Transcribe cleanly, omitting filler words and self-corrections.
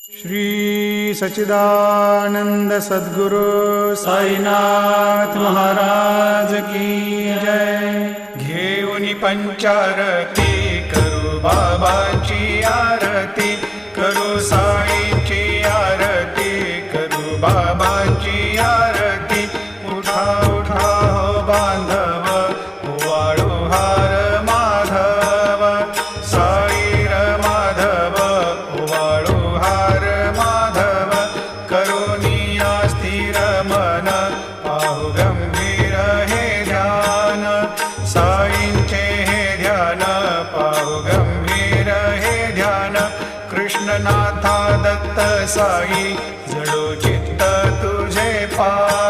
श्री सच्चिदानंद सद्गुरु साईनाथ महाराज की जय। घेऊन पंचारती करू बाबाची आरती, करू साईची आरती, करू बाबाची आरती। उठा उठा हो बांधव, वाळू हार माधव, साई र माधव, वाळू हार माधव। करुणिया स्थिर मन, पाहु गंभीर हे ध्यान, साईंचे हे ध्यान, पाहु गंभीर हे ध्यान। कृष्णनाथा दत्त साई, जडो चित्त तुझे पा